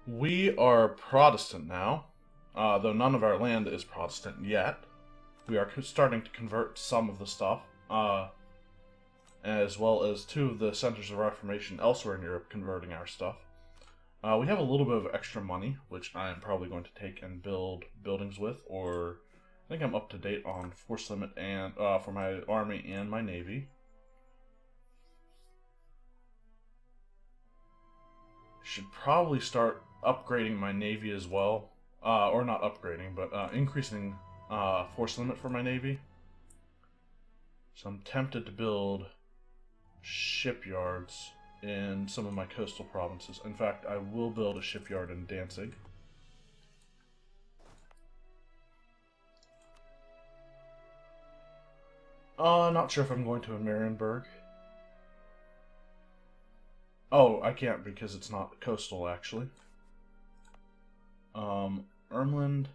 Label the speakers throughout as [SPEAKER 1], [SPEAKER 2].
[SPEAKER 1] We are Protestant now, though none of our land is Protestant yet. We are starting to convert some of the stuff, as well as two of the centers of Reformation elsewhere in Europe converting our stuff. We have a little bit of extra money, which I am probably going to take and build buildings with, or I think I'm up to date on force limit and for my army and my navy. Should probably start upgrading my navy as well, or not upgrading, but increasing force limit for my navy. So I'm tempted to build shipyards in some of my coastal provinces. In fact, I will build a shipyard in Danzig. Not sure if I'm going to Marienburg. Oh, I can't because it's not coastal, actually. Ermland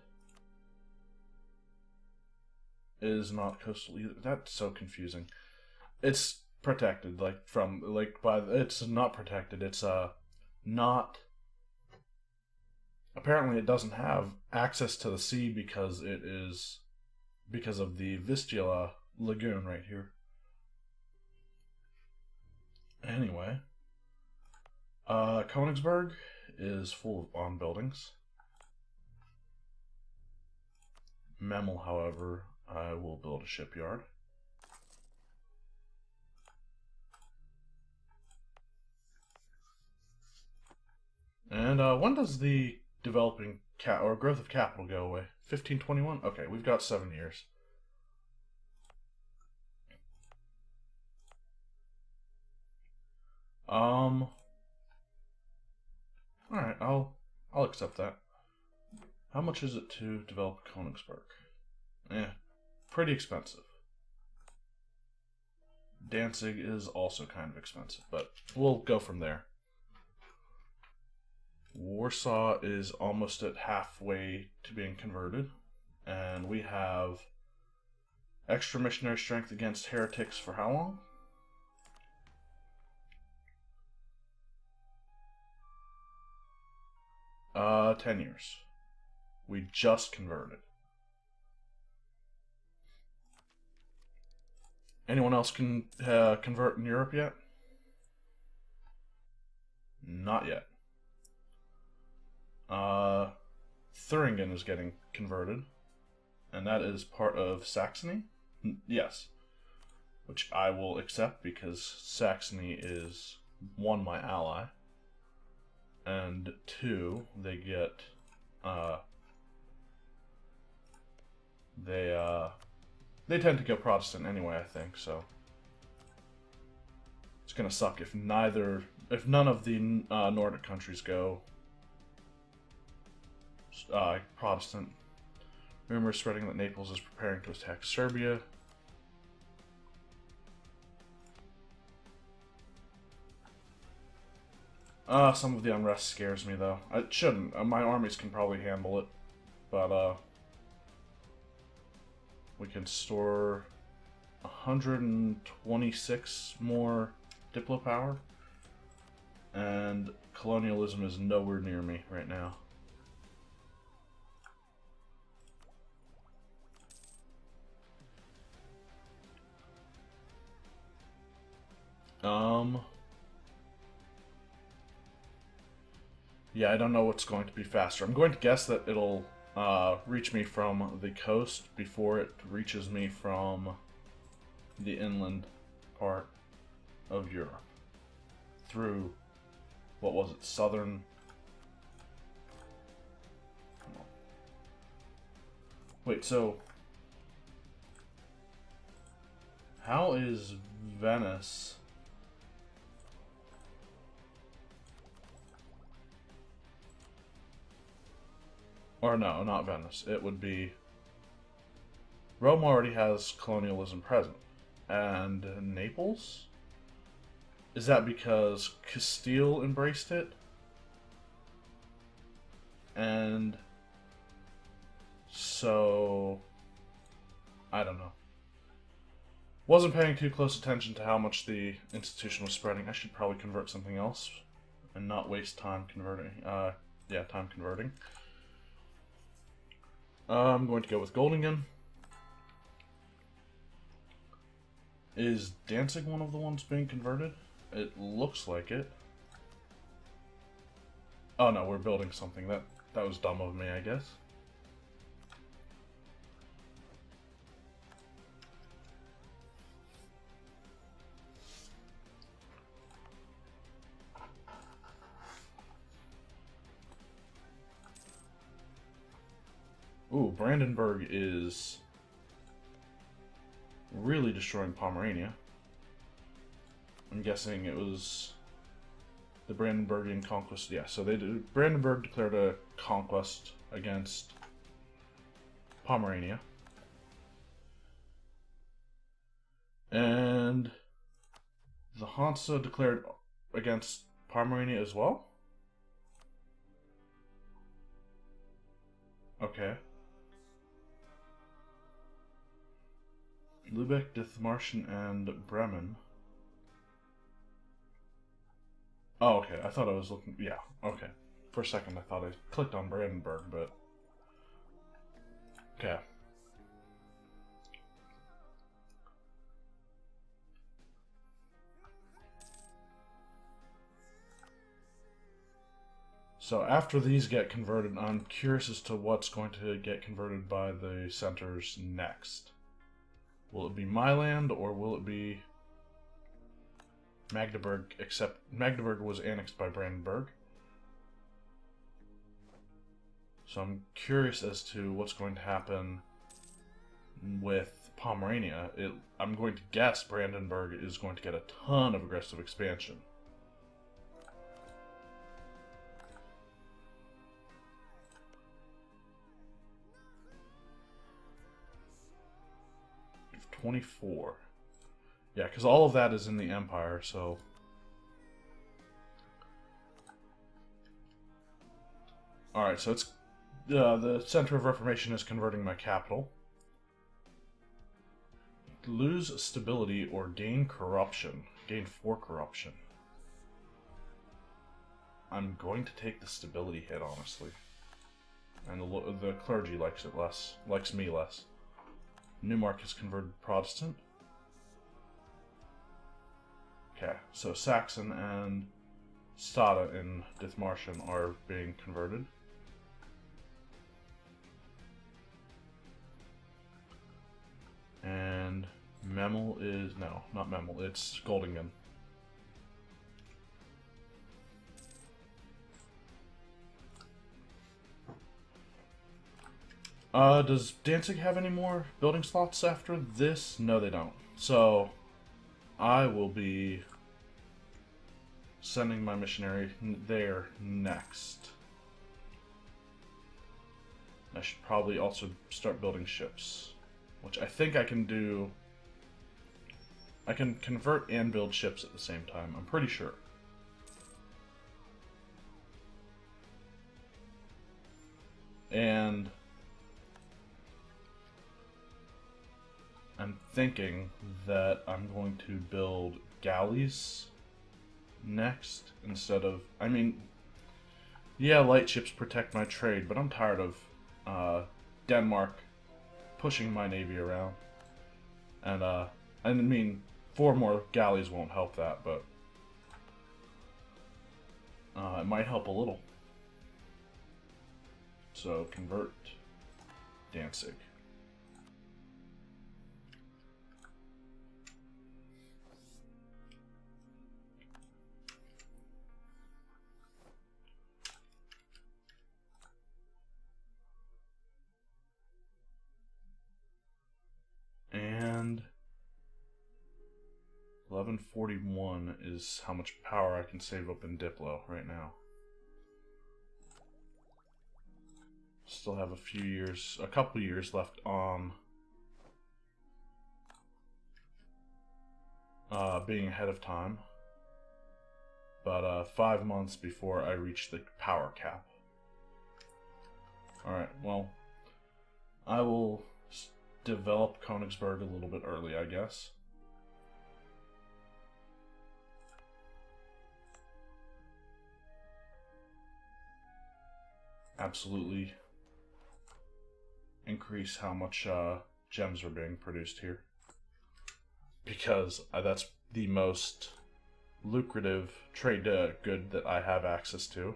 [SPEAKER 1] is not coastal either. That's so confusing. It's protected, it's not protected. It's not. Apparently, it doesn't have access to the sea because of the Vistula lagoon right here. Anyway, Königsberg is full of on buildings. Memel, however, I will build a shipyard. And when does the developing or growth of capital go away? 1521? Okay, we've got 7 years. Alright, I'll accept that. How much is it to develop Königsberg? Pretty expensive. Danzig is also kind of expensive, but we'll go from there. Warsaw is almost at halfway to being converted, and we have extra missionary strength against heretics for how long? 10 years. We just converted. Anyone else can convert in Europe yet? Not yet. Thuringen is getting converted, and that is part of Saxony? Yes. Which I will accept because Saxony is, one, my ally, and two, they get, they tend to go Protestant anyway, I think, so it's gonna suck if none of the Nordic countries go Protestant. Rumors spreading that Naples is preparing to attack Serbia. Some of the unrest scares me, though. It shouldn't. My armies can probably handle it, but we can store 126 more Diplo power, and colonialism is nowhere near me right now. Yeah, I don't know what's going to be faster. I'm going to guess that it'll reach me from the coast before it reaches me from the inland part of Europe. Through, what was it, southern... Wait, so... How is Venice... Or no, not Venice. It would be... Rome already has colonialism present. And Naples? Is that because Castile embraced it? And... So... I don't know. Wasn't paying too close attention to how much the institution was spreading. I should probably convert something else and not waste time converting. Yeah, time converting. I'm going to go with Goldingen. Is Danzig one of the ones being converted? It looks like it. Oh no, we're building something. That was dumb of me, I guess. Ooh, Brandenburg is really destroying Pomerania. I'm guessing it was the Brandenburgian conquest. Yeah, so Brandenburg declared a conquest against Pomerania. And the Hansa declared against Pomerania as well? Okay. Lübeck, Dithmarschen, and Bremen. Oh, okay. I thought I was looking... Yeah, okay. For a second, I thought I clicked on Brandenburg, but... Okay. So after these get converted, I'm curious as to what's going to get converted by the centers next. Will it be Mailand, or will it be Magdeburg, except Magdeburg was annexed by Brandenburg. So I'm curious as to what's going to happen with Pomerania. I'm going to guess Brandenburg is going to get a ton of aggressive expansion. We have 24. Yeah, because all of that is in the Empire, so... Alright, so it's... the Center of Reformation is converting my capital. Lose stability or gain corruption. Gain 4 corruption. I'm going to take the stability hit, honestly. And the clergy likes it less. Likes me less. Neumark is converted Protestant. Okay, so Saxon and Stade in Dithmarschen are being converted. And Memel is... no, not Memel, it's Goldingen. Does Danzig have any more building slots after this? No, they don't. So, I will be sending my missionary there next. I should probably also start building ships, which I think I can do. I can convert and build ships at the same time, I'm pretty sure. And I'm thinking that I'm going to build galleys next instead of... I mean, yeah, light ships protect my trade, but I'm tired of Denmark pushing my navy around. And, I mean, 4 more galleys won't help that, but it might help a little. So, convert Danzig. And 1141 is how much power I can save up in Diplo right now. Still have a couple years left on being ahead of time. But 5 months before I reach the power cap. Alright, well, I will develop Königsberg a little bit early, I guess. absolutely increase how much gems are being produced here, because that's the most lucrative trade good that I have access to.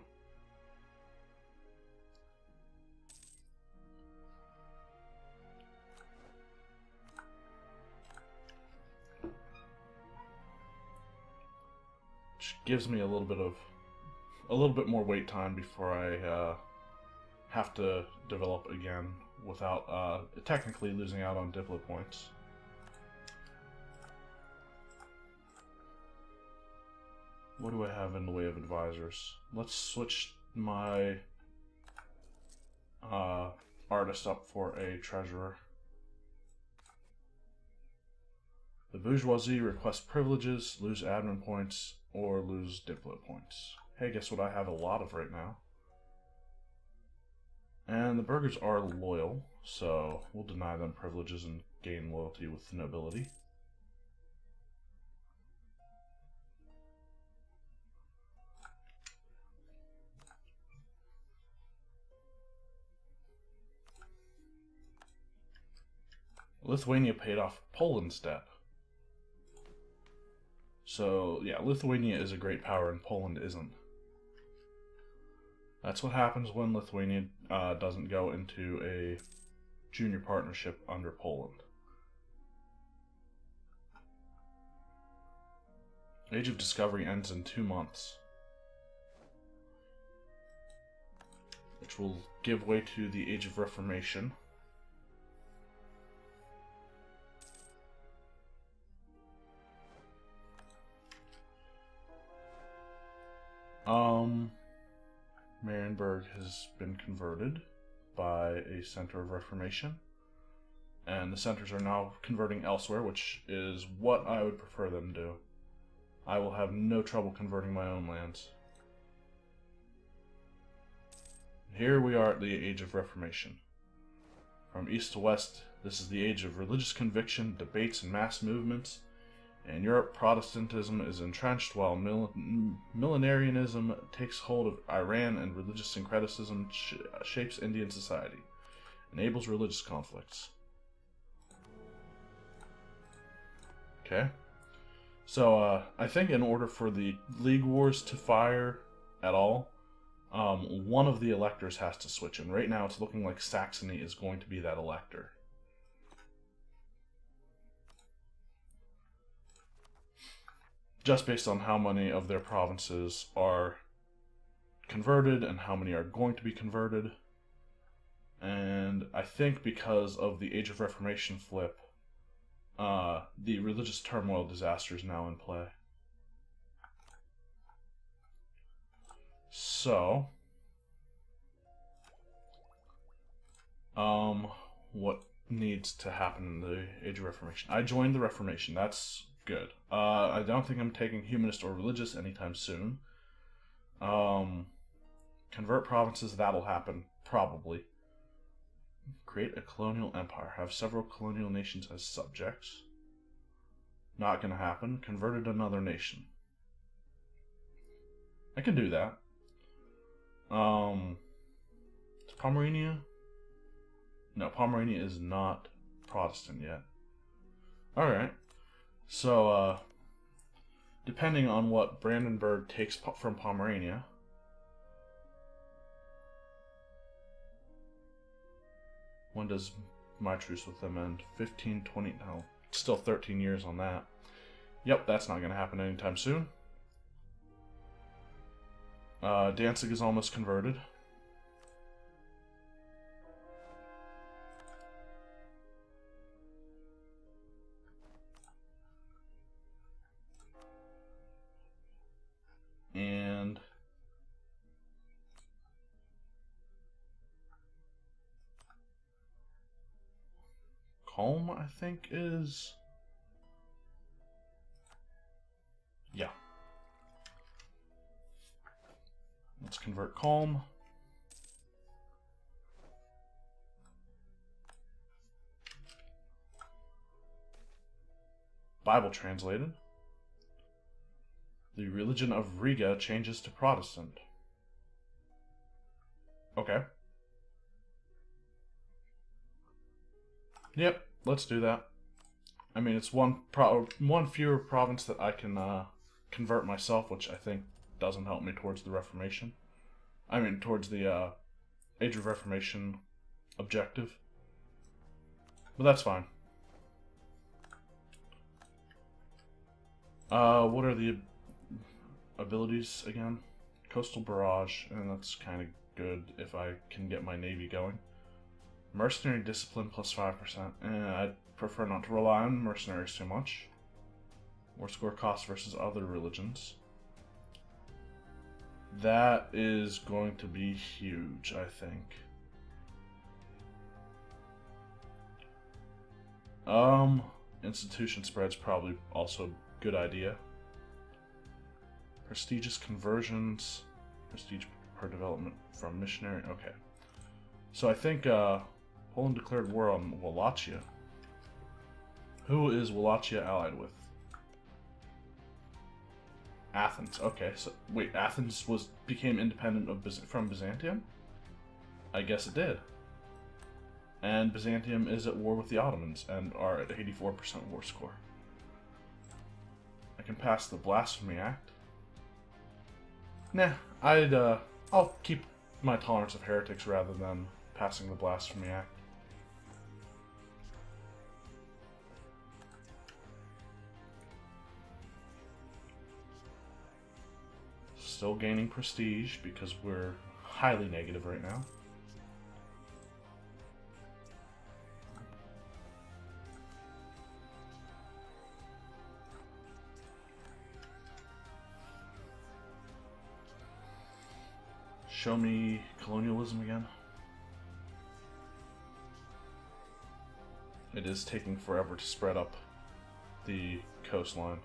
[SPEAKER 1] Which gives me a little bit more wait time before I have to develop again without technically losing out on Diplo points. What do I have in the way of advisors? Let's switch my artist up for a treasurer. The bourgeoisie requests privileges, lose admin points, or lose Diplo points. Hey, guess what I have a lot of right now? And the burghers are loyal, so we'll deny them privileges and gain loyalty with the nobility. Lithuania paid off Poland's debt. So, yeah, Lithuania is a great power and Poland isn't. That's what happens when Lithuania doesn't go into a junior partnership under Poland. Age of Discovery ends in 2 months, which will give way to the Age of Reformation. Marienburg has been converted by a center of Reformation, and the centers are now converting elsewhere, which is what I would prefer them do. I will have no trouble converting my own lands. Here we are at the Age of Reformation. From east to west, this is the age of religious conviction, debates, and mass movements. In Europe, Protestantism is entrenched while millenarianism takes hold of Iran, and religious syncretism shapes Indian society, enables religious conflicts. Okay. So, I think in order for the League Wars to fire at all, one of the electors has to switch, and right now it's looking like Saxony is going to be that elector. Just based on how many of their provinces are converted and how many are going to be converted. And I think because of the Age of Reformation flip, the religious turmoil disaster is now in play. So, what needs to happen in the Age of Reformation? I joined the Reformation. That's good. I don't think I'm taking humanist or religious anytime soon. Convert provinces, that'll happen, probably. Create a colonial empire. Have several colonial nations as subjects. Not gonna happen. Converted another nation. I can do that. Is Pomerania? No, Pomerania is not Protestant yet. Alright. So, depending on what Brandenburg takes from Pomerania, when does my truce with them end? 15, 20, no, still 13 years on that. Yep, that's not going to happen anytime soon. Danzig is almost converted. And Calm, I think, is... Yeah. Let's convert Calm. Bible translated. The religion of Riga changes to Protestant. Okay. Yep, let's do that. I mean, it's one fewer province that I can convert myself, which I think doesn't help me towards the Reformation. I mean, towards the Age of Reformation objective. But that's fine. What are the abilities again? Coastal Barrage, and that's kind of good if I can get my navy going. Mercenary Discipline plus 5%. I'd prefer not to rely on mercenaries too much. War score cost versus other religions. That is going to be huge, I think. Institution spread's probably also a good idea. Prestigious conversions. Prestige per development from missionary. Okay. So I think Poland declared war on Wallachia. Who is Wallachia allied with? Athens. Okay, so wait, Athens became independent from Byzantium? I guess it did. And Byzantium is at war with the Ottomans and are at 84% war score. I can pass the Blasphemy Act. Nah, I'll keep my tolerance of heretics rather than passing the Blasphemy Act. Still gaining prestige because we're highly negative right now. Show me colonialism again. It is taking forever to spread up the coastline.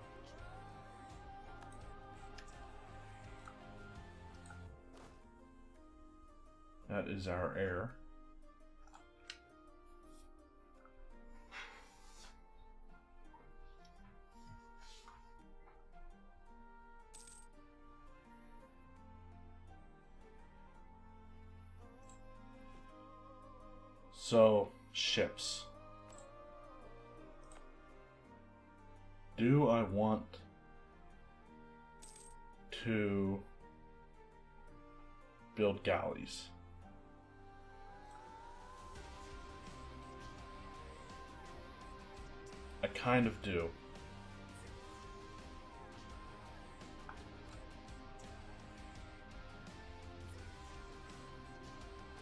[SPEAKER 1] That is our heir. So, ships. Do I want to build galleys? I kind of do.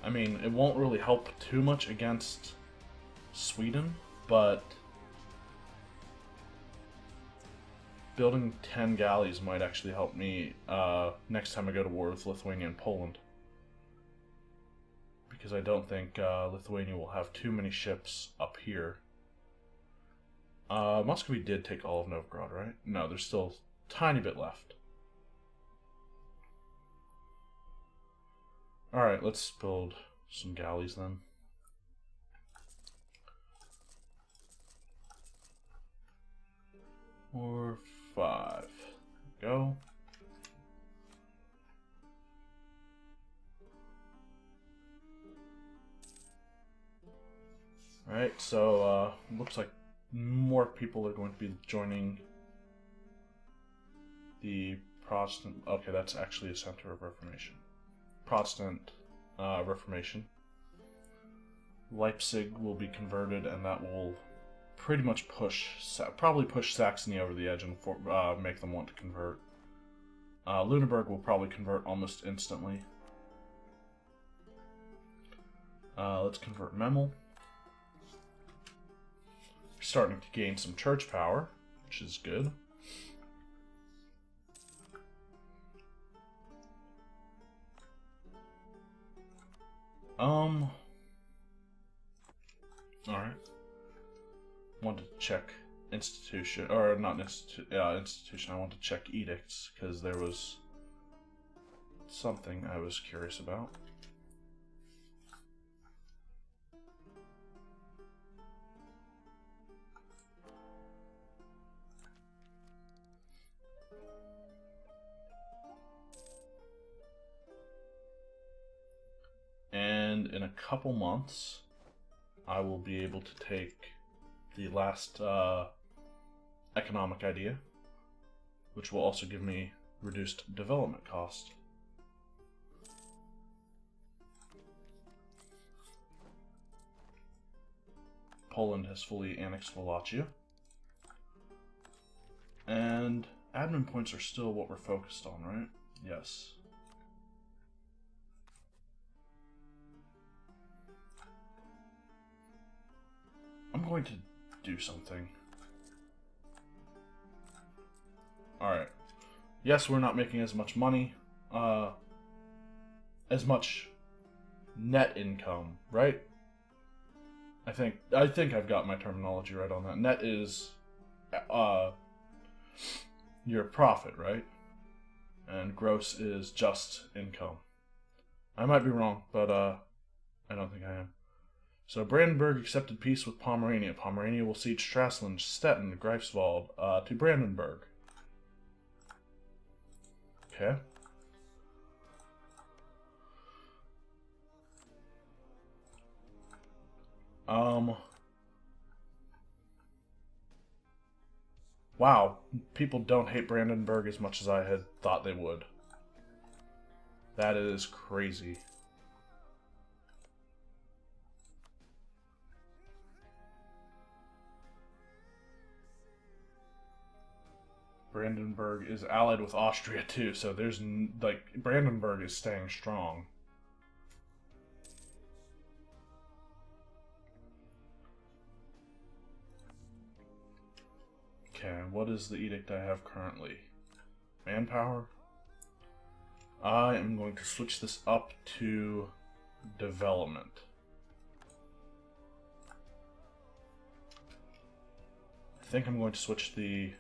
[SPEAKER 1] I mean, it won't really help too much against Sweden, but building 10 galleys might actually help me next time I go to war with Lithuania and Poland. Because I don't think Lithuania will have too many ships up here. Muscovy did take all of Novgorod, right? No, there's still a tiny bit left. Alright, let's build some galleys then. Or 5. Go. Alright, so looks like more people are going to be joining the Protestant. Okay, that's actually a center of Reformation. Protestant Reformation. Leipzig will be converted, and that will pretty much probably push Saxony over the edge and make them want to convert. Lüneburg will probably convert almost instantly. Let's convert Memel. We're starting to gain some church power, which is good. Alright. Want to check institution, or not institution, I want to check edicts, because there was something I was curious about. And in a couple months, I will be able to take the last economic idea, which will also give me reduced development cost. Poland has fully annexed Wallachia. And admin points are still what we're focused on, right? Yes. I'm going to do something. Alright. Yes, we're not making as much money. As much net income, right? I think I've got my terminology right on that. Net is your profit, right? And gross is just income. I might be wrong, but I don't think I am. So Brandenburg accepted peace with Pomerania. Pomerania will siege Strassland, Stettin, Greifswald to Brandenburg. Okay. Wow, people don't hate Brandenburg as much as I had thought they would. That is crazy. Brandenburg is allied with Austria too, so there's like Brandenburg is staying strong. Okay, what is the edict I have currently? Manpower? I am going to switch this up to development. I think I'm going to switch the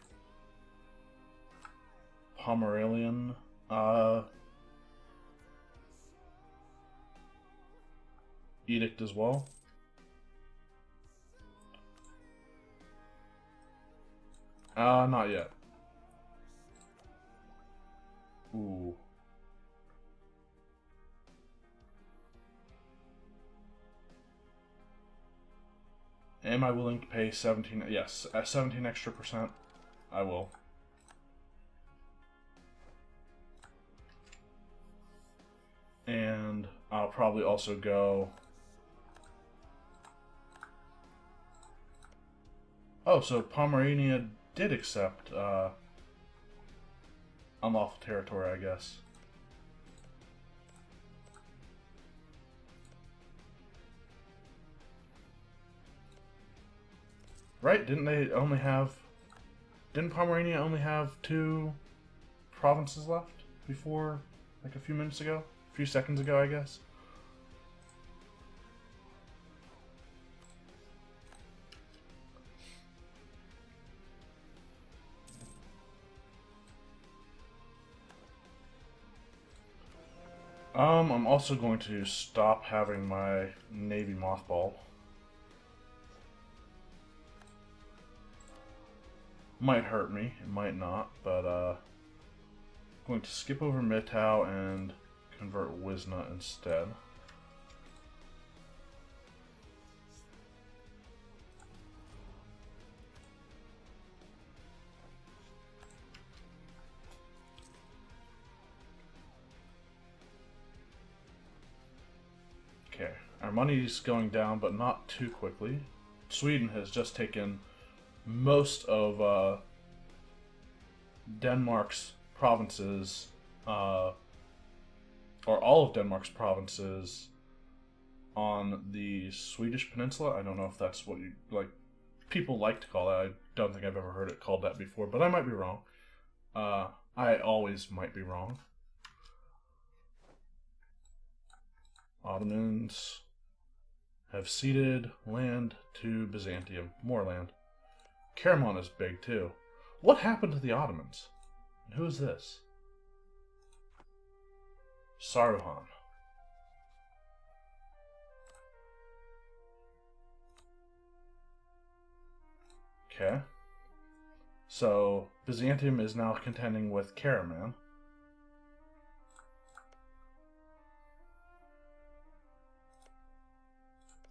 [SPEAKER 1] Pomeranian edict as well. Not yet. Ooh. Am I willing to pay 17? Yes, 17 extra %. I will. And I'll probably also go... Oh, so Pomerania did accept unlawful territory, I guess. Right? Didn't Pomerania only have 2 provinces left before, like a few minutes ago? A few seconds ago, I guess? I'm also going to stop having my Navy mothball. Might hurt me, it might not, but I'm going to skip over Mitau and convert Wisna instead. Okay, our money's going down, but not too quickly. Sweden has just taken most of Denmark's provinces, or all of Denmark's provinces on the Swedish peninsula. I don't know if that's what you like. People like to call that. I don't think I've ever heard it called that before, but I might be wrong. I always might be wrong. Ottomans have ceded land to Byzantium. More land. Karaman is big too. What happened to the Ottomans? And who is this? Saruhan. Okay. So, Byzantium is now contending with Karaman.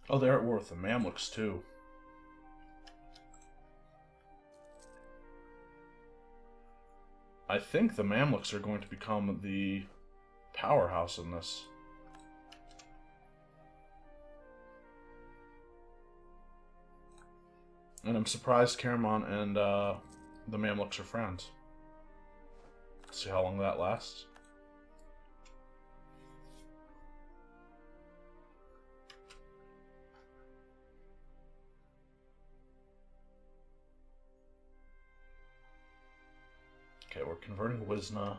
[SPEAKER 1] Oh, they're at war with the Mamluks, too. I think the Mamluks are going to become the powerhouse in this. And I'm surprised Karaman and the Mamluks are friends. See how long that lasts. Okay, we're converting Wisna.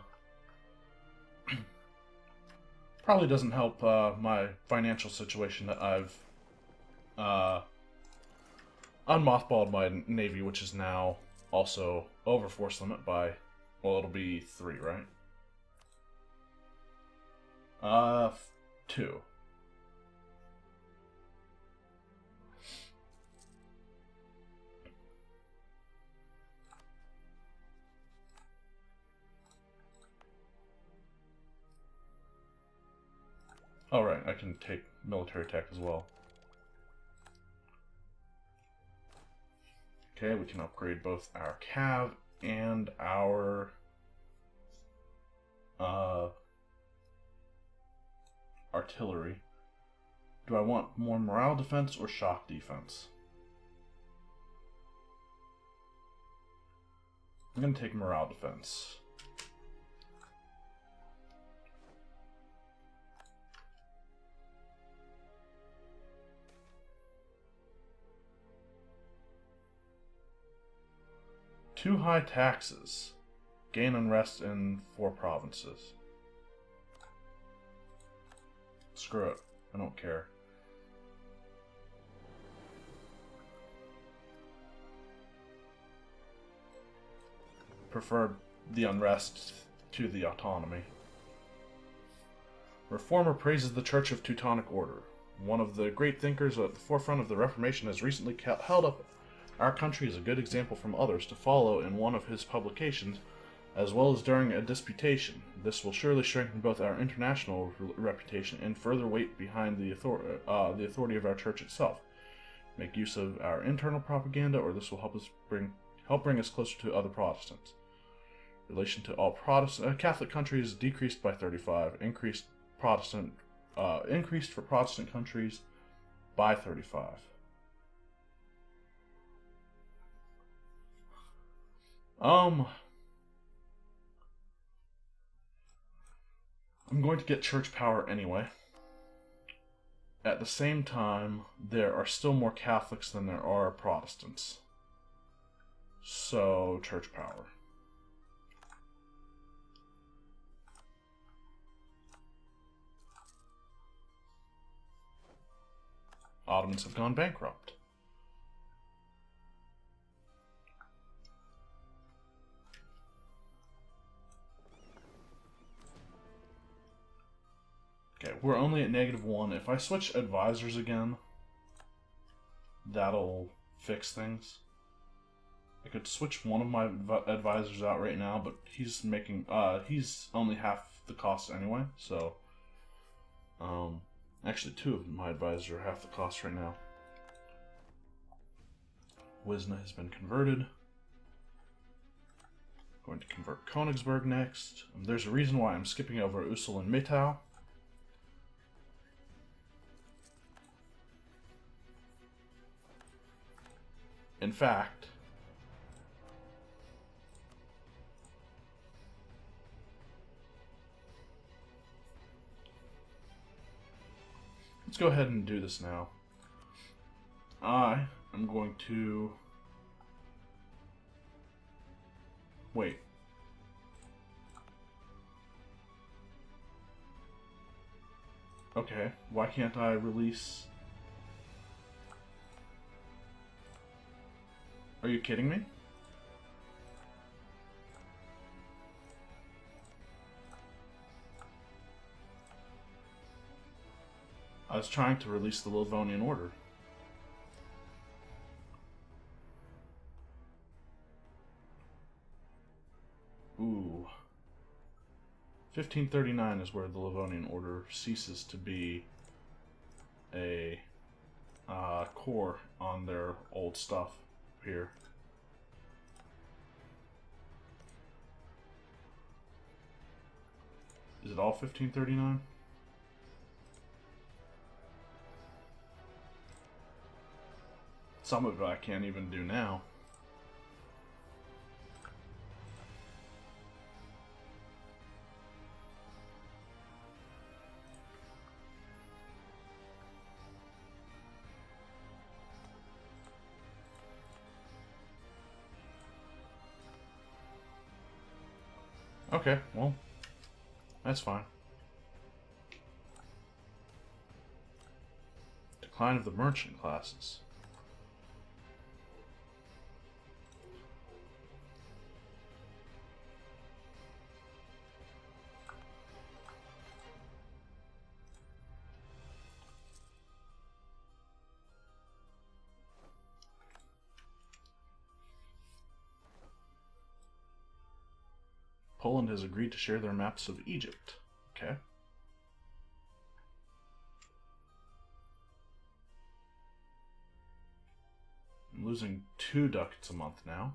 [SPEAKER 1] Probably doesn't help my financial situation that I've unmothballed my navy, which is now also over force limit by, well, it'll be 3, right? 2. Oh, right, I can take military attack as well. Okay, we can upgrade both our cav and our artillery. Do I want more morale defense or shock defense? I'm going to take morale defense. Too high taxes. Gain unrest in 4 provinces. Screw it. I don't care. Prefer the unrest to the autonomy. Reformer praises the Church of Teutonic Order. One of the great thinkers at the forefront of the Reformation has recently held up our country as a good example from others to follow in one of his publications, as well as during a disputation. This will surely strengthen both our international reputation and further weight behind the authority of our church itself. Make use of our internal propaganda, or this will help bring us closer to other Protestants. Relation to all Catholic countries decreased by 35, increased for Protestant countries by 35. I'm going to get church power anyway. At the same time, there are still more Catholics than there are Protestants. So, church power. Ottomans have gone bankrupt. Okay, we're only at -1. If I switch advisors again, that'll fix things. I could switch one of my advisors out right now, but he's only half the cost anyway, so actually 2 of my advisors are half the cost right now. Wisna has been converted. Going to convert Königsberg next. There's a reason why I'm skipping over Usul and Mitau. In fact, let's go ahead and do this now. I am going to wait. Okay, why can't I release? Are you kidding me? I was trying to release the Livonian Order. Ooh. 1539 is where the Livonian Order ceases to be a core on their old stuff here. Is it all 1539? Some of it I can't even do now. Okay, well, that's fine. Decline of the merchant classes. Poland has agreed to share their maps of Egypt. Okay. I'm losing 2 ducats a month now.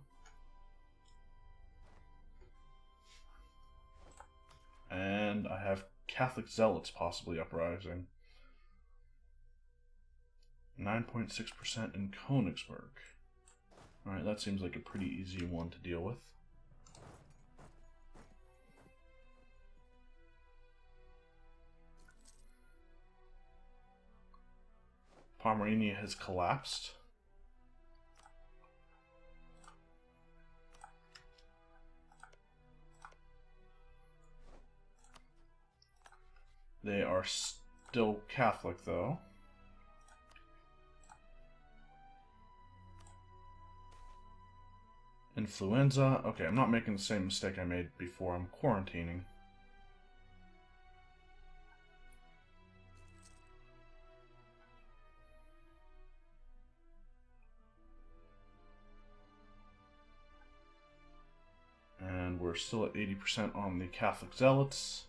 [SPEAKER 1] And I have Catholic zealots possibly uprising. 9.6% in Königsberg. Alright, that seems like a pretty easy one to deal with. Pomerania has collapsed. They are still Catholic, though. Influenza. Okay, I'm not making the same mistake I made before. I'm quarantining. And we're still at 80% on the Catholic zealots.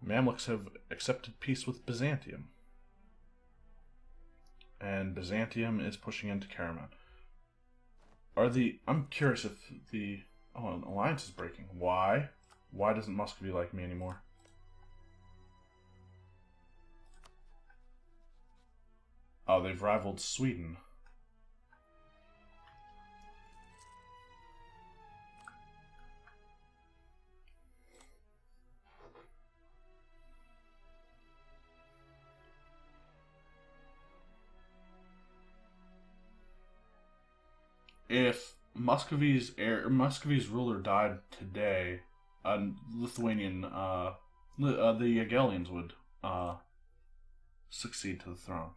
[SPEAKER 1] Mamluks have accepted peace with Byzantium. And Byzantium is pushing into Karaman. I'm curious if the... Oh, an alliance is breaking. Why? Why doesn't Muscovy like me anymore? Oh, they've rivaled Sweden. If Muscovy's ruler died today, Lithuanian, the Hegelians would succeed to the throne.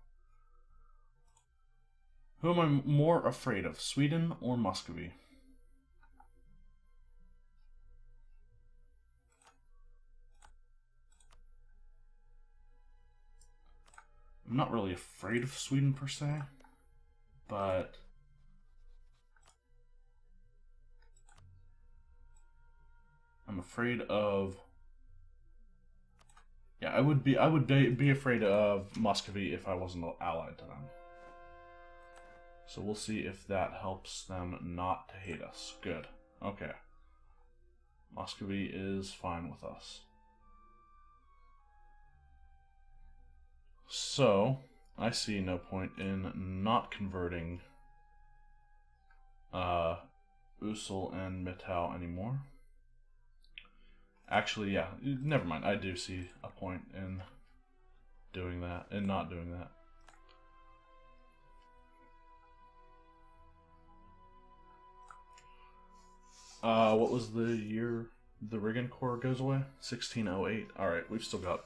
[SPEAKER 1] Who am I more afraid of, Sweden or Muscovy? I'm not really afraid of Sweden per se, but I'm afraid of... Yeah, I would be afraid of Muscovy if I wasn't allied to them. So we'll see if that helps them not to hate us. Good. Okay. Muscovy is fine with us. So, I see no point in not converting Usul and Mitau anymore. Actually, yeah, never mind. I do see a point in doing that, and not doing that. What was the year the Riggin Corps goes away? 1608. Alright, we've still got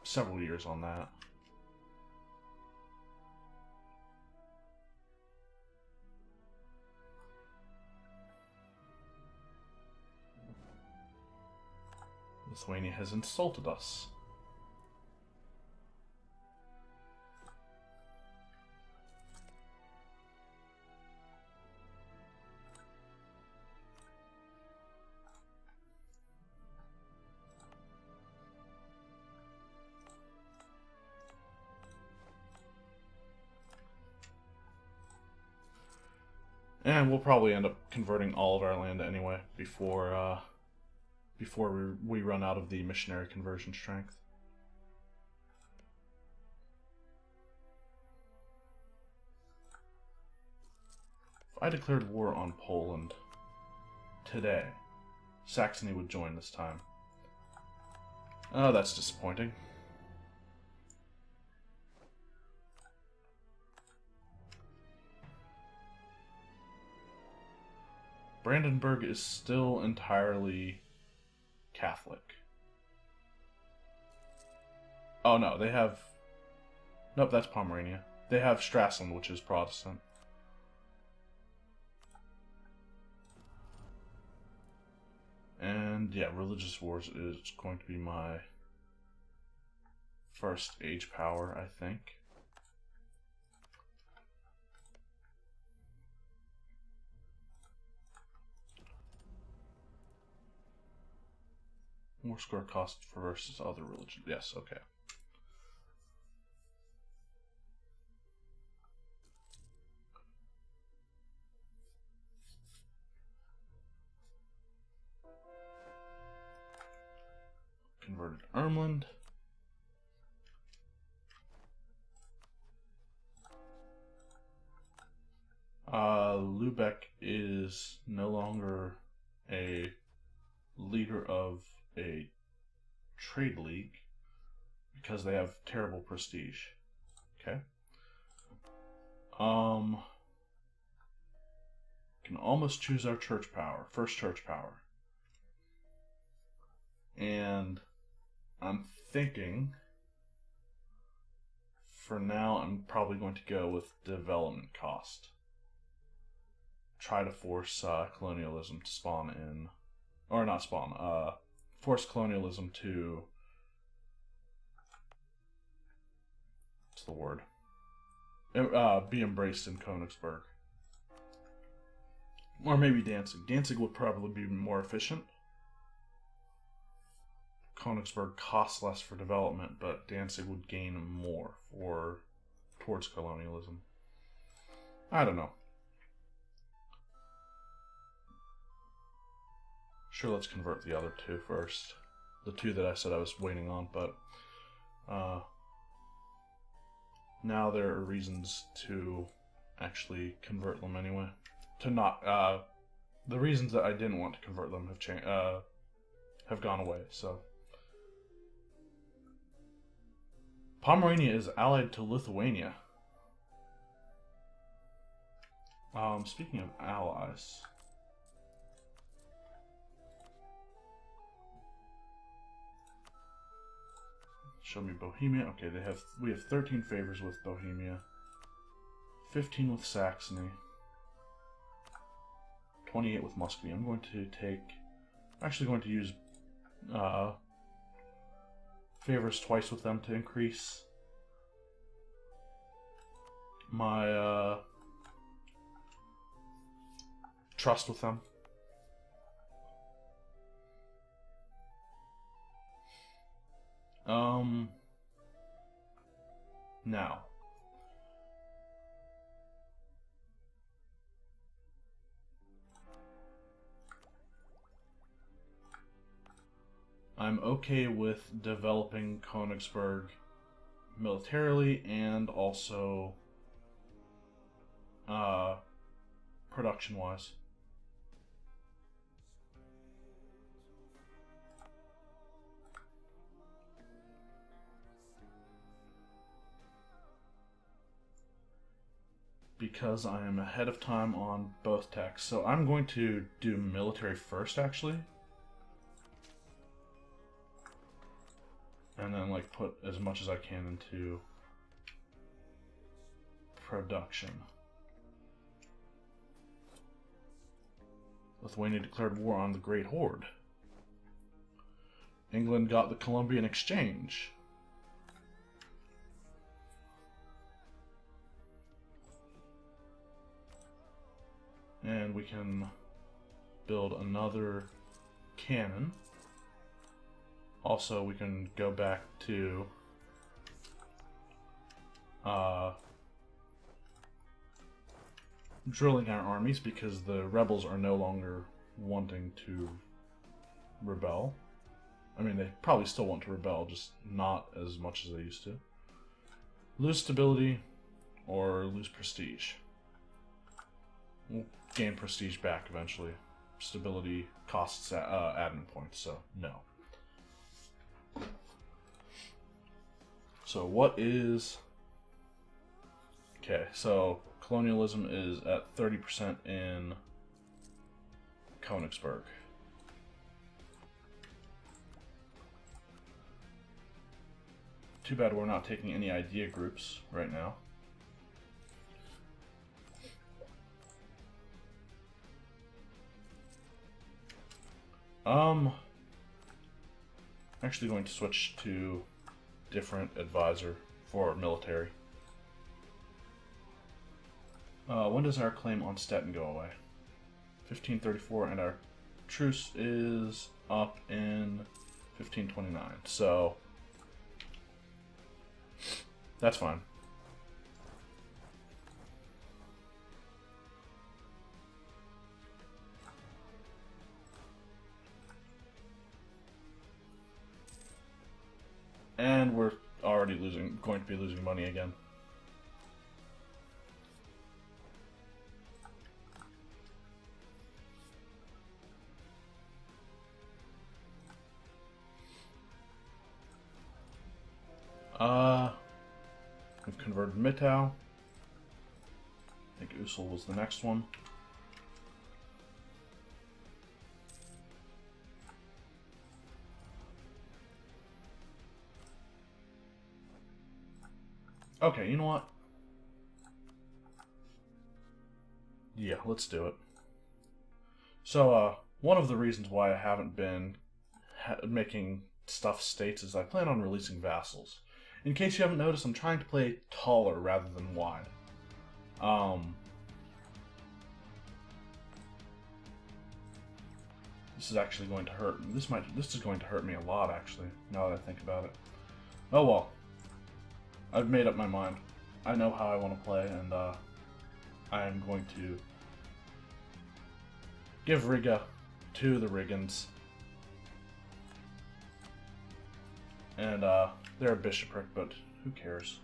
[SPEAKER 1] several years on that. Lithuania has insulted us. And we'll probably end up converting all of our land anyway before we run out of the missionary conversion strength. If I declared war on Poland today, Saxony would join this time. Oh, that's disappointing. Brandenburg is still entirely Catholic. Oh no, they have... Nope, that's Pomerania. They have Stralsund, which is Protestant. And yeah, Religious Wars is going to be my first age power, I think. More score cost for versus other religions. Yes, okay. Converted Ermland. Lubeck is no longer a leader of a trade league because they have terrible prestige. Okay. Can almost choose our church power, first church power. And I'm thinking for now I'm probably going to go with development cost. Try to force colonialism to spawn in, or not spawn, force colonialism to, what's the word? Be embraced in Königsberg. Or maybe Danzig. Danzig would probably be more efficient. Königsberg costs less for development, but Danzig would gain more towards colonialism. I don't know. Sure, let's convert the other two first. The two that I said I was waiting on, but now there are reasons to actually convert them anyway. To not the reasons that I didn't want to convert them have gone away. So Pomerania is allied to Lithuania. Speaking of allies, show me Bohemia. Okay, we have 13 favors with Bohemia, 15 with Saxony, 28 with Muscovy. I'm actually going to use favors twice with them to increase my trust with them. Now, I'm okay with developing Königsberg militarily and also production-wise. Because I am ahead of time on both techs. So I'm going to do military first, actually. And then, like, put as much as I can into production. Lithuania declared war on the Great Horde. England got the Columbian Exchange. And we can build another cannon. Also, we can go back to drilling our armies because the rebels are no longer wanting to rebel. I mean, they probably still want to rebel, just not as much as they used to. Lose stability or lose prestige. We'll gain prestige back eventually. Stability costs admin points, so no. So what is... Okay, so colonialism is at 30% in Königsberg. Too bad we're not taking any idea groups right now. Actually going to switch to different advisor for military. When does our claim on Stettin go away? 1534, and our truce is up in 1529, so that's fine. And we're already going to be losing money again. We've converted Mittau. I think Usul was the next one. Okay, you know what? Yeah, let's do it. So, one of the reasons why I haven't been making stuff states is I plan on releasing vassals. In case you haven't noticed, I'm trying to play taller rather than wide. This is actually going to hurt. This is going to hurt me a lot, actually, now that I think about it. Oh well. I've made up my mind. I know how I want to play, and I am going to give Riga to the Riggins. And they're a bishopric, but who cares?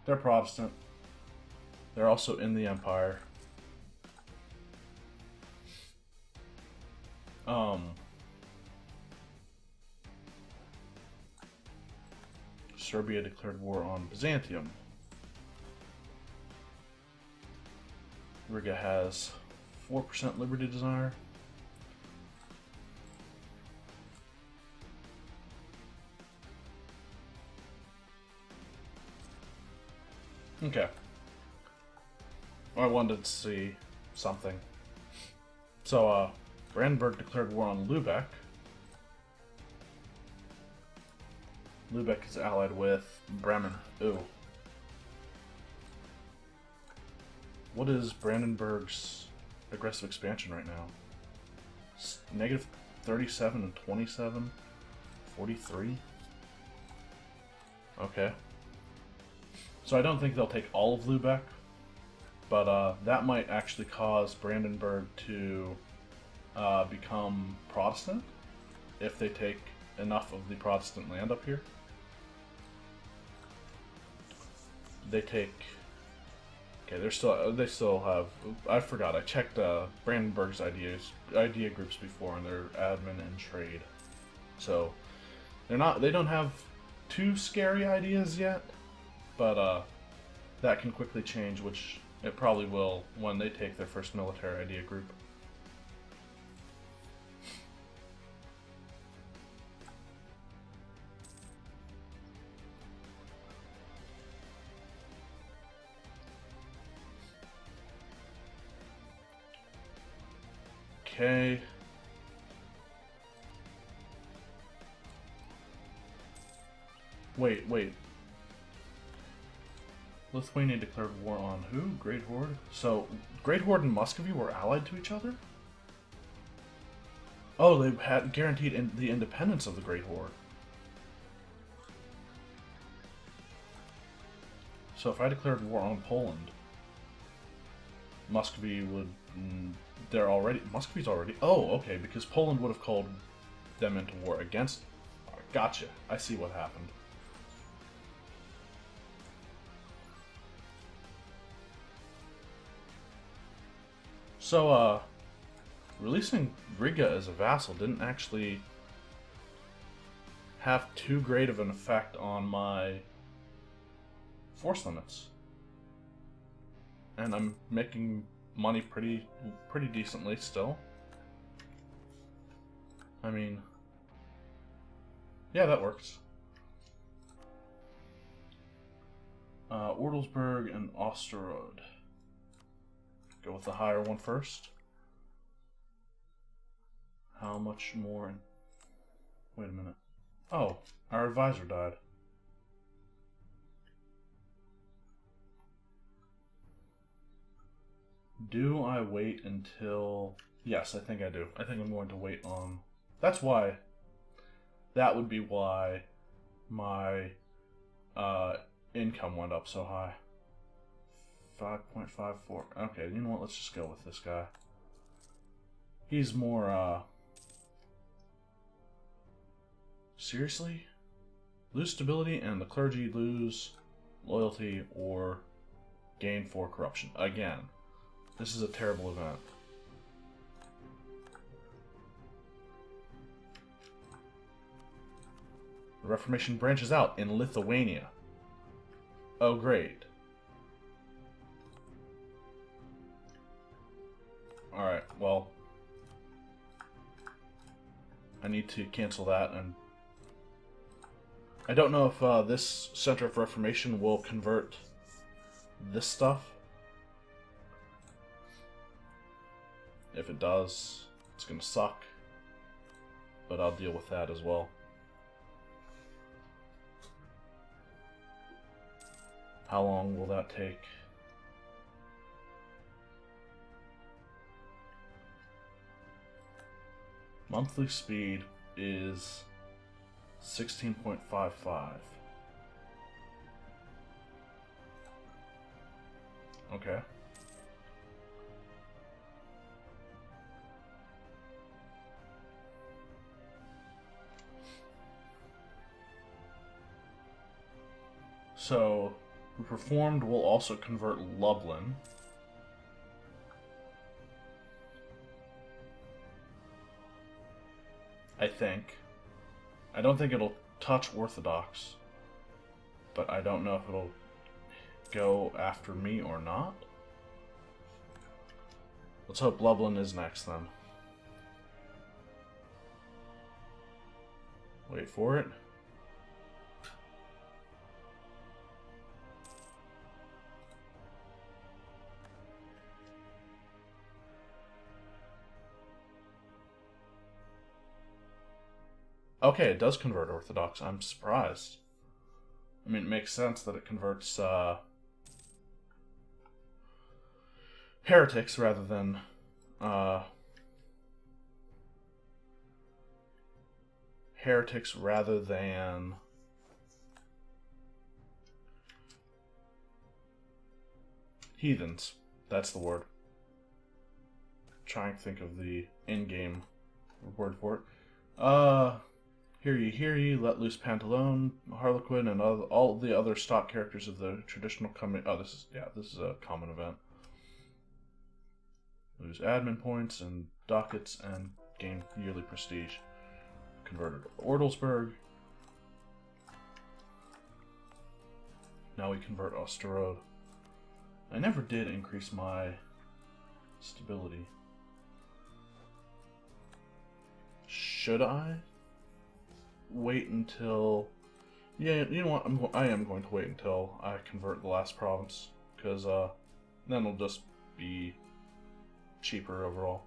[SPEAKER 1] They're Protestant. They're also in the Empire. Serbia declared war on Byzantium. Riga has 4% liberty desire. Okay. I wanted to see something. So, Brandenburg declared war on Lübeck. Lübeck is allied with Bremen. Ooh. What is Brandenburg's aggressive expansion right now? Negative 37 and 27? 43? Okay. So I don't think they'll take all of Lübeck, but that might actually cause Brandenburg to become Protestant if they take enough of the Protestant land up here. They take... Okay, they still have... I forgot, I checked Brandenburg's idea groups before, and they're admin and trade. So, they don't have too scary ideas yet, but that can quickly change, which it probably will when they take their first military idea group. Okay. Wait. Lithuania declared war on who? Great Horde? So, Great Horde and Muscovy were allied to each other? Oh, they had guaranteed the independence of the Great Horde. So if I declared war on Poland, Muscovy would... they're already... Muscovy's already... Oh, okay, because Poland would have called them into war against... Gotcha. I see what happened. So, releasing Riga as a vassal didn't actually have too great of an effect on my force limits. And I'm making money pretty decently still. I mean, yeah, that works. Ortelsburg and Osterode. Go with the higher one first. How much more? Wait a minute. Oh, our advisor died. Do I wait until... Yes, I think I do. I think I'm going to wait on... That's why... That would be why my income went up so high. 5.54. Okay, you know what? Let's just go with this guy. He's more, Seriously? Lose stability and the clergy lose loyalty or gain 4 corruption. Again, this is a terrible event. The Reformation branches out in Lithuania. Oh, great. Alright, well, I need to cancel that, and I don't know if this Center of Reformation will convert this stuff. If it does, it's gonna suck, but I'll deal with that as well. How long will that take? Monthly speed is 16.55. Okay. So, Reformed will also convert Lublin. I think. I don't think it'll touch Orthodox, but I don't know if it'll go after me or not. Let's hope Lublin is next then. Wait for it. Okay, it does convert Orthodox. I'm surprised. I mean, it makes sense that it converts heretics rather than heathens. That's the word. Trying to think of the in-game word for it. Hear ye, let loose Pantalone, Harlequin, and all the other stock characters of the traditional comedy. Oh, this is a common event. Lose admin points and dockets and gain yearly prestige. Converted Ortelsburg. Now we convert Osterode. I never did increase my stability. Should I wait until... Yeah, you know what? I am going to wait until I convert the last province, because then it'll just be cheaper overall.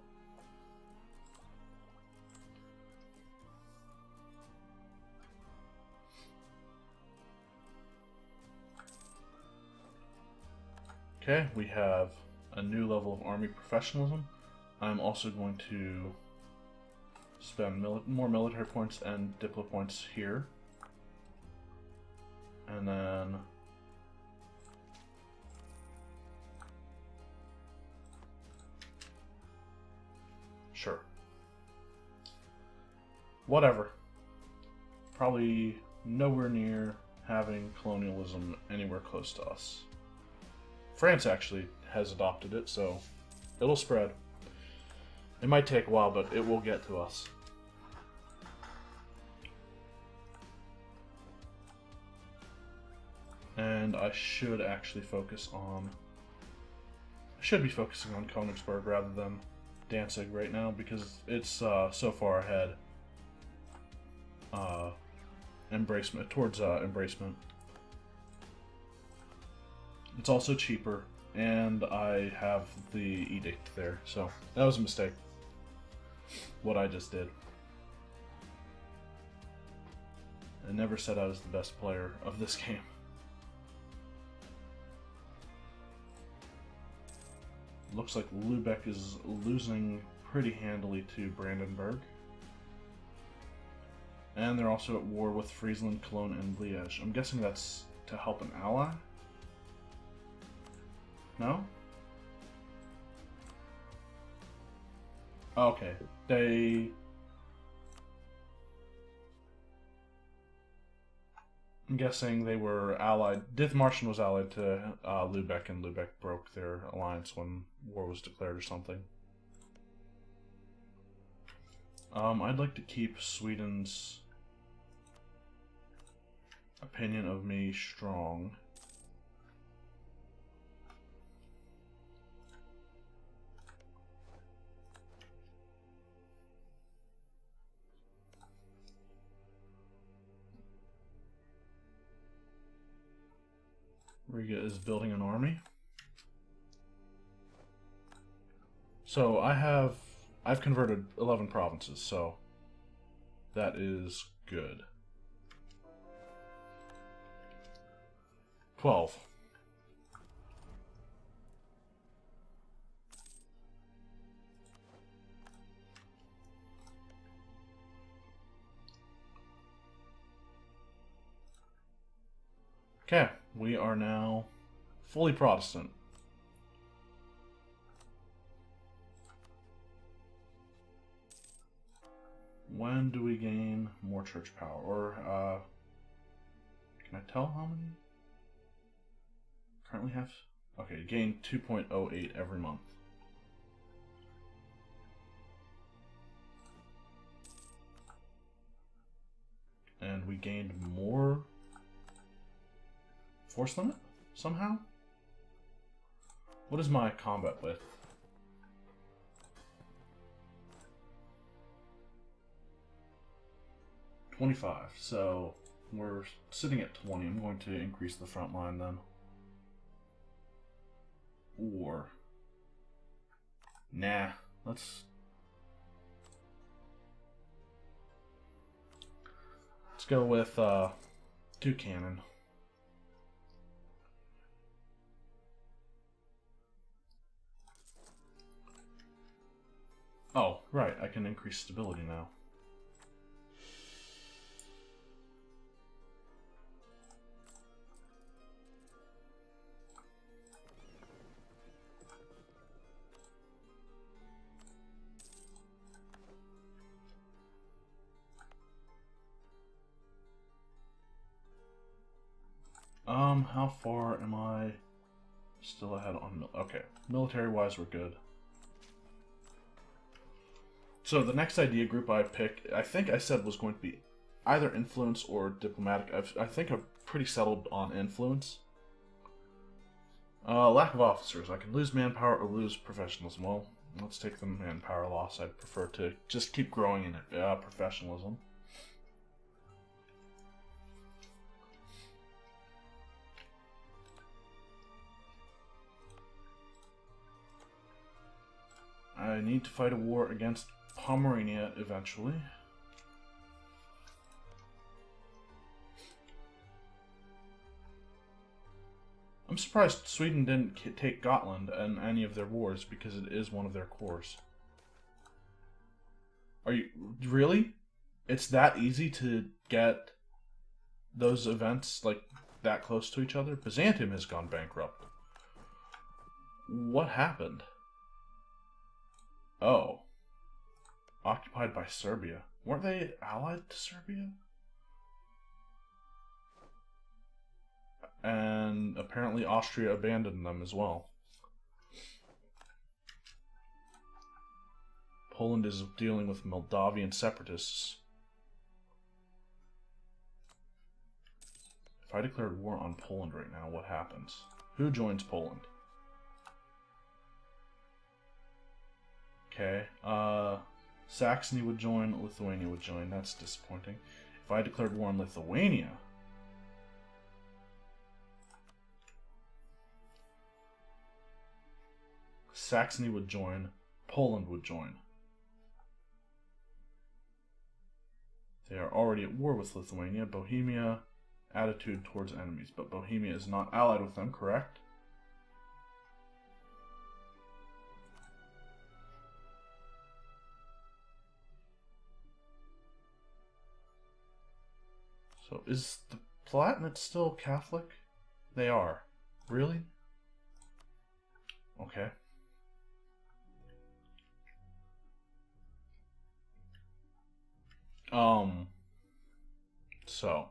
[SPEAKER 1] Okay, we have a new level of army professionalism. I'm also going to spend more military points and diplo points here. And then Sure. Whatever. Probably nowhere near having colonialism anywhere close to us. France actually has adopted it, so it'll spread. It might take a while, but it will get to us. And I should actually focus on... I should be focusing on Königsberg rather than Danzig right now, because it's so far ahead. Embracement, towards embracement. It's also cheaper, and I have the edict there, so that was a mistake. What I just did. I never said I was the best player of this game. Looks like Lübeck is losing pretty handily to Brandenburg. And they're also at war with Friesland, Cologne, and Liège. I'm guessing that's to help an ally? No? Okay. I'm guessing they were allied. Dithmarschen was allied to Lübeck, and Lübeck broke their alliance when war was declared or something. I'd like to keep Sweden's opinion of me strong. Riga is building an army. So I've converted 11 provinces, so that is good. 12. Okay, we are now fully Protestant. When do we gain more church power? Or, can I tell how many? Currently have... Okay, gain 2.08 every month. And we gained more force limit somehow? What is my combat width? $25. So we're sitting at 20. I'm going to increase the front line then. Or nah, let's go with 2 cannon. Oh, right, I can increase stability now. How far am I still ahead on... Okay, military-wise, we're good. So the next idea group I picked, I think I said was going to be either influence or diplomatic. I think I'm pretty settled on influence. Lack of officers. I can lose manpower or lose professionalism. Well, let's take the manpower loss. I'd prefer to just keep growing in professionalism. I need to fight a war against Pomerania eventually. I'm surprised Sweden didn't take Gotland in any of their wars, because it is one of their cores. Are you... Really? It's that easy to get those events, like, that close to each other? Byzantium has gone bankrupt. What happened? Oh. occupied by Serbia. Weren't they allied to Serbia? And apparently Austria abandoned them as well. Poland is dealing with Moldavian separatists. If I declared war on Poland right now, what happens? Who joins Poland? Okay, Saxony would join, Lithuania would join. That's disappointing. If I declared war on Lithuania, Saxony would join, Poland would join. They are already at war with Lithuania. Bohemia, attitude towards enemies. But Bohemia is not allied with them, correct? So is the Palatinate still Catholic? They are. Really? Okay. So.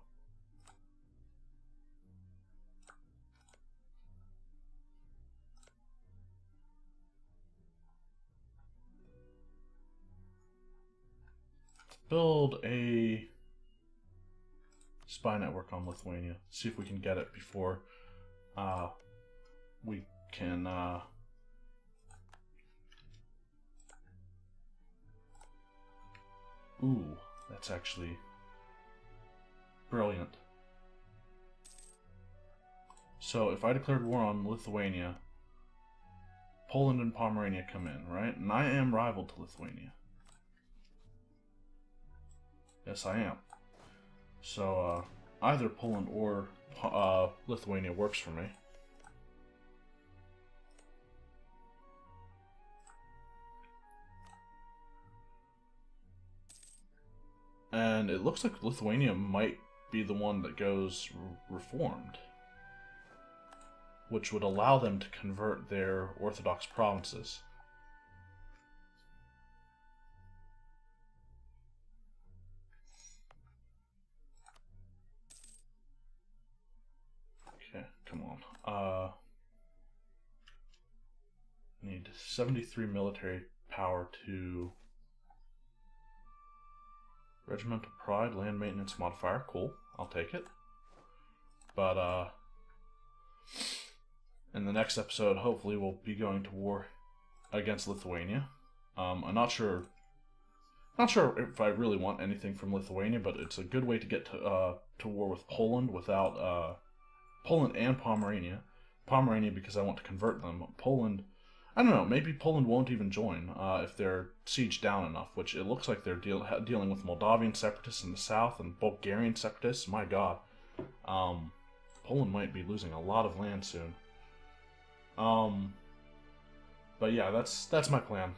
[SPEAKER 1] Let's build a spy network on Lithuania. See if we can get it before we can ooh, that's actually brilliant. So if I declared war on Lithuania, Poland and Pomerania come in, right? And I am rival to Lithuania. Yes, I am. So either Poland or Lithuania works for me. And it looks like Lithuania might be the one that goes reformed, which would allow them to convert their Orthodox provinces. Okay, come on. Need 73 military power to Regimental Pride, Land Maintenance Modifier. Cool, I'll take it. But, in the next episode, hopefully we'll be going to war against Lithuania. I'm not sure if I really want anything from Lithuania, but it's a good way to get to war with Poland without, Poland and Pomerania. Pomerania because I want to convert them. Poland, I don't know, maybe Poland won't even join if they're sieged down enough, which it looks like they're dealing with Moldavian separatists in the south and Bulgarian separatists. My god. Poland might be losing a lot of land soon. But yeah, that's my plan.